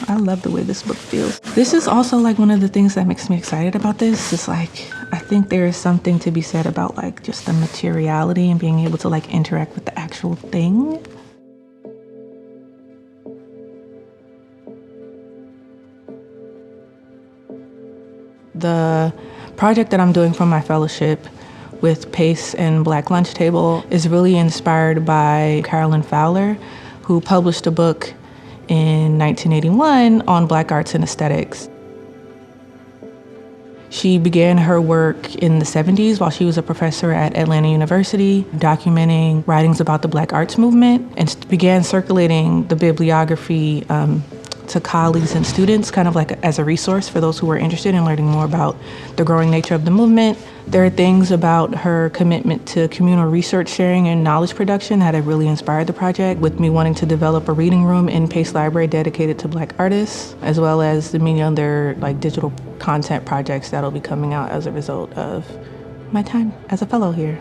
I love the way this book feels. This is also like one of the things that makes me excited about this. Is like, I think there is something to be said about like just the materiality and being able to like interact with the actual thing. The project that I'm doing for my fellowship with PACE and Black Lunch Table is really inspired by Carolyn Fowler, who published a book in 1981 on Black arts and aesthetics. She began her work in the 70s while she was a professor at Atlanta University, documenting writings about the Black arts movement, and began circulating the bibliography to colleagues and students, kind of like as a resource for those who were interested in learning more about the growing nature of the movement. There are things about her commitment to communal research sharing and knowledge production that have really inspired the project, with me wanting to develop a reading room in Pace Library dedicated to Black artists, as well as the many other like digital content projects that'll be coming out as a result of my time as a fellow here.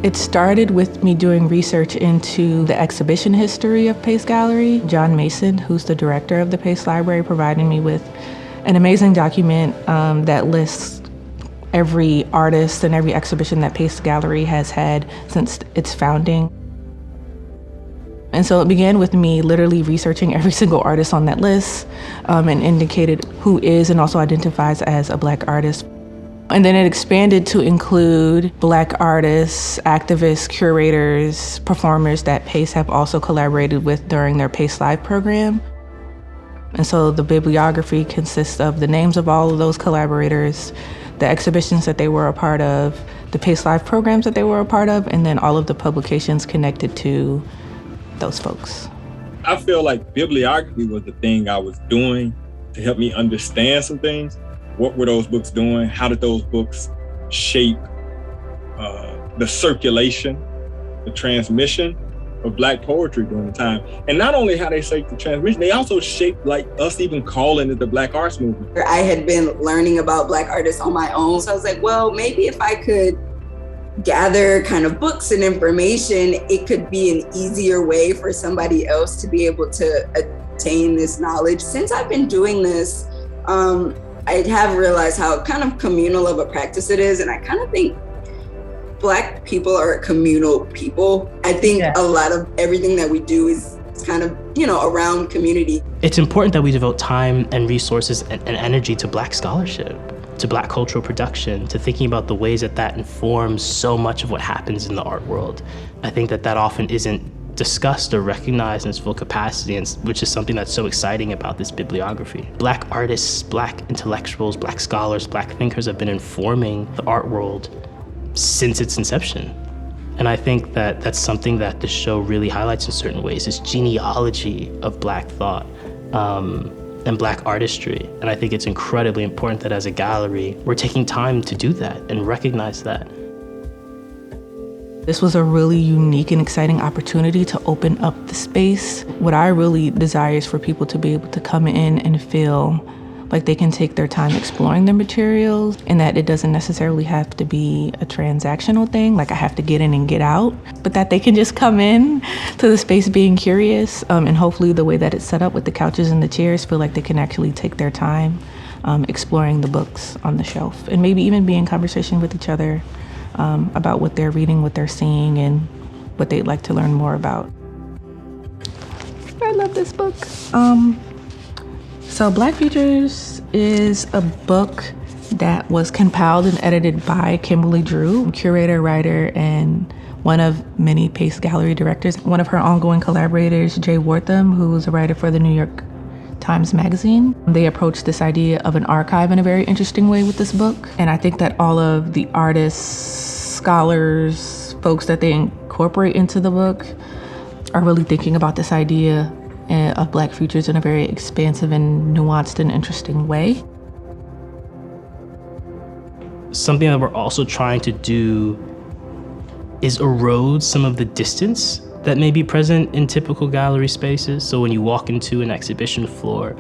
It started with me doing research into the exhibition history of Pace Gallery. John Mason, who's the director of the Pace Library, provided me with an amazing document that lists every artist and every exhibition that Pace Gallery has had since its founding. And so it began with me literally researching every single artist on that list and indicated who is and also identifies as a Black artist. And then it expanded to include Black artists, activists, curators, performers that PACE have also collaborated with during their PACE Live program. And so the bibliography consists of the names of all of those collaborators, the exhibitions that they were a part of, the PACE Live programs that they were a part of, and then all of the publications connected to those folks. I feel like bibliography was the thing I was doing to help me understand some things. What were those books doing? How did those books shape the circulation, the transmission of Black poetry during the time? And not only how they shaped the transmission, they also shaped like us even calling it the Black arts movement. I had been learning about Black artists on my own. So I was like, well, maybe if I could gather kind of books and information, it could be an easier way for somebody else to be able to attain this knowledge. Since I've been doing this, I have realized how kind of communal of a practice it is. And I kind of think Black people are communal people. I think a lot of everything that we do is kind of, around community. It's important that we devote time and resources and energy to Black scholarship, to Black cultural production, to thinking about the ways that informs so much of what happens in the art world. I think that often isn't discussed or recognized in its full capacity, which is something that's so exciting about this bibliography. Black artists, Black intellectuals, Black scholars, Black thinkers have been informing the art world since its inception. And I think that that's something that the show really highlights in certain ways, this genealogy of Black thought and Black artistry. And I think it's incredibly important that as a gallery, we're taking time to do that and recognize that. This was a really unique and exciting opportunity to open up the space. What I really desire is for people to be able to come in and feel like they can take their time exploring their materials, and that it doesn't necessarily have to be a transactional thing, like I have to get in and get out, but that they can just come in to the space being curious, and hopefully the way that it's set up with the couches and the chairs feel like they can actually take their time exploring the books on the shelf, and maybe even be in conversation with each other about what they're reading, what they're seeing, and what they'd like to learn more about. I love this book. So Black Futures is a book that was compiled and edited by Kimberly Drew, curator, writer, and one of many Pace Gallery directors. One of her ongoing collaborators, Jay Wortham, who's a writer for the New York Times Magazine. They approached this idea of an archive in a very interesting way with this book. And I think that all of the artists, scholars, folks that they incorporate into the book are really thinking about this idea of Black futures in a very expansive and nuanced and interesting way. Something that we're also trying to do is erode some of the distance that may be present in typical gallery spaces. So when you walk into an exhibition floor,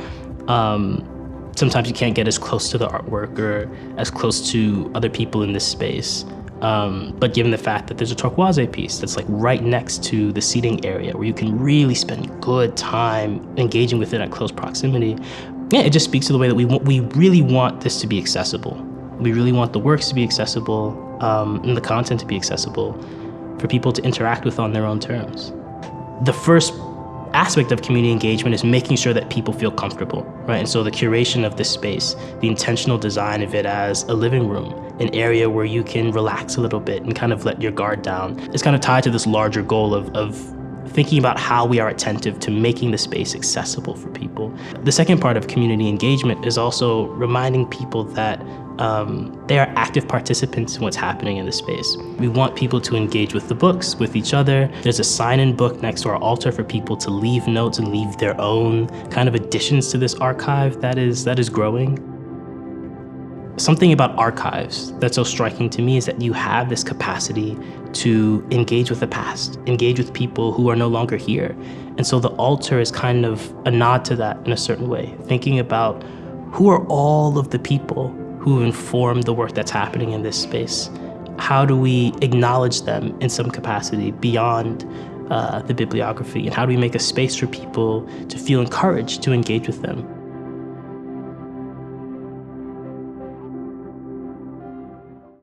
sometimes you can't get as close to the artwork or as close to other people in this space. But given the fact that there's a turquoise piece that's like right next to the seating area where you can really spend good time engaging with it at close proximity, yeah, it just speaks to the way that we really want this to be accessible. We really want the works to be accessible, and the content to be accessible for people to interact with on their own terms. The first aspect of community engagement is making sure that people feel comfortable, right? And so the curation of this space, the intentional design of it as a living room, an area where you can relax a little bit and kind of let your guard down, is kind of tied to this larger goal of thinking about how we are attentive to making the space accessible for people. The second part of community engagement is also reminding people that they are active participants in what's happening in the space. We want people to engage with the books, with each other. There's a sign-in book next to our altar for people to leave notes and leave their own kind of additions to this archive that is growing. Something about archives that's so striking to me is that you have this capacity to engage with the past, engage with people who are no longer here. And so the altar is kind of a nod to that in a certain way, thinking about who are all of the people who inform the work that's happening in this space. How do we acknowledge them in some capacity beyond the bibliography? And how do we make a space for people to feel encouraged to engage with them?